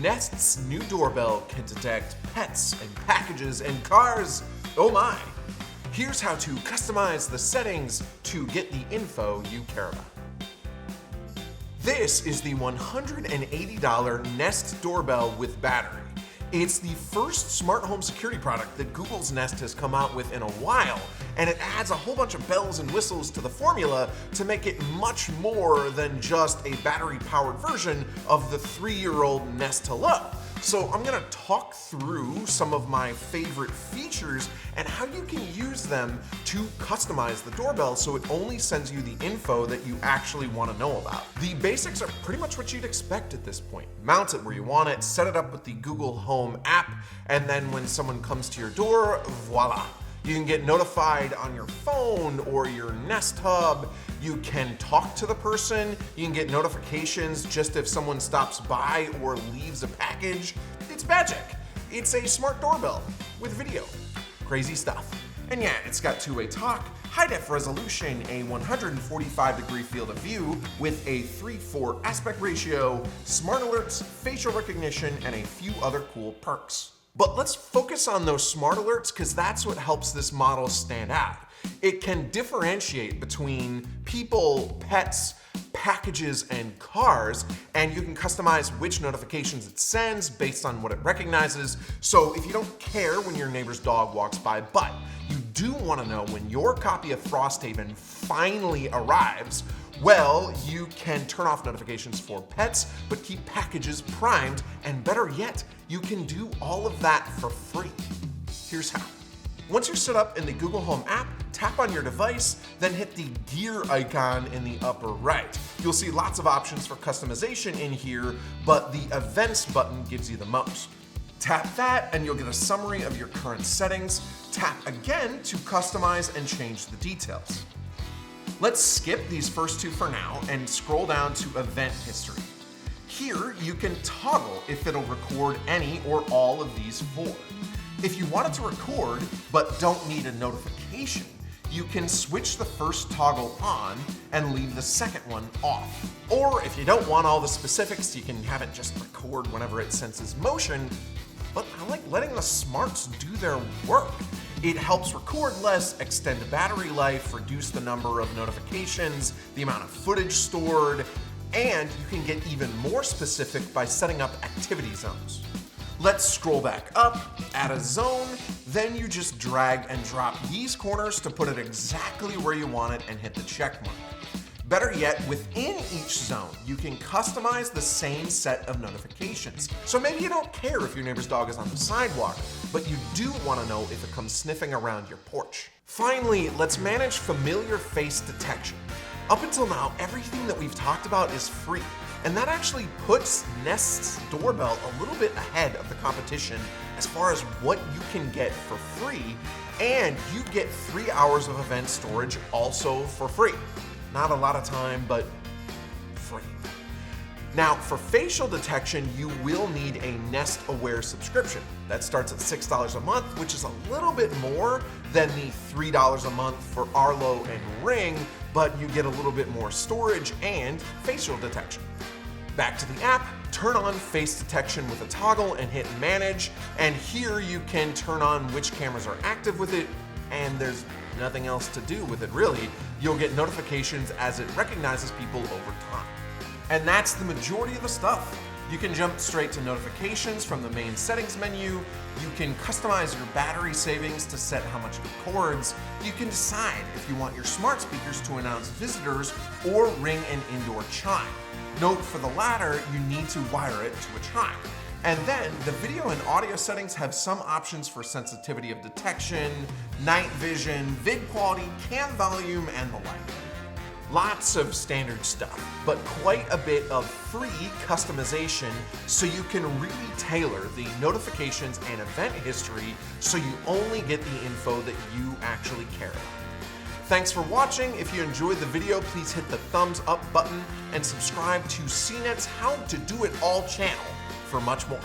Nest's new doorbell can detect pets and packages and cars. Oh my! Here's how to customize the settings to get the info you care about. This is the $180 Nest doorbell with battery. It's the first smart home security product that Google's Nest has come out with in a while, and it adds a whole bunch of bells and whistles to the formula to make it much more than just a battery-powered version of the 3-year-old Nest Hello. So I'm gonna talk through some of my favorite features and how you can use them to customize the doorbell so it only sends you the info that you actually want to know about. The basics are pretty much what you'd expect at this point. Mount it where you want it, set it up with the Google Home app, and then when someone comes to your door, voila. You can get notified on your phone or your Nest Hub. You can talk to the person. You can get notifications just if someone stops by or leaves a package. It's magic. It's a smart doorbell with video. Crazy stuff. And yeah, it's got two-way talk, high-def resolution, a 145-degree field of view with a 3:4 aspect ratio, smart alerts, facial recognition, and a few other cool perks. But let's focus on those smart alerts because that's what helps this model stand out. It can differentiate between people, pets, packages, and cars, and you can customize which notifications it sends based on what it recognizes. So if you don't care when your neighbor's dog walks by, but you do want to know when your copy of Frosthaven finally arrives, well, you can turn off notifications for pets, but keep packages primed, and better yet, you can do all of that for free. Here's how. Once you're set up in the Google Home app, tap on your device, then hit the gear icon in the upper right. You'll see lots of options for customization in here, but the events button gives you the most. Tap that and you'll get a summary of your current settings. Tap again to customize and change the details. Let's skip these first two for now and scroll down to event history. Here you can toggle if it'll record any or all of these four. If you want it to record but don't need a notification, you can switch the first toggle on and leave the second one off. Or if you don't want all the specifics, you can have it just record whenever it senses motion, but I like letting the smarts do their work. It helps record less, extend the battery life, reduce the number of notifications, the amount of footage stored, and you can get even more specific by setting up activity zones. Let's scroll back up, add a zone, then you just drag and drop these corners to put it exactly where you want it and hit the check mark. Better yet, within each zone, you can customize the same set of notifications. So maybe you don't care if your neighbor's dog is on the sidewalk, but you do want to know if it comes sniffing around your porch. Finally, let's manage familiar face detection. Up until now, everything that we've talked about is free, and that actually puts Nest's doorbell a little bit ahead of the competition as far as what you can get for free, and you get 3 hours of event storage also for free. Not a lot of time, but free. Now, for facial detection, you will need a Nest Aware subscription. That starts at $6 a month, which is a little bit more than the $3 a month for Arlo and Ring, but you get a little bit more storage and facial detection. Back to the app, turn on face detection with a toggle and hit manage, and here you can turn on which cameras are active with it, and there's nothing else to do with it really. You'll get notifications as it recognizes people over time. And that's the majority of the stuff. You can jump straight to notifications from the main settings menu. You can customize your battery savings to set how much it records. You can decide if you want your smart speakers to announce visitors or ring an indoor chime. Note for the latter, you need to wire it to a chime. And then the video and audio settings have some options for sensitivity of detection, night vision, vid quality, cam volume, and the like. Lots of standard stuff, but quite a bit of free customization so you can really tailor the notifications and event history so you only get the info that you actually care about. Thanks for watching. If you enjoyed the video, please hit the thumbs up button and subscribe to CNET's How to Do It All channel for much more.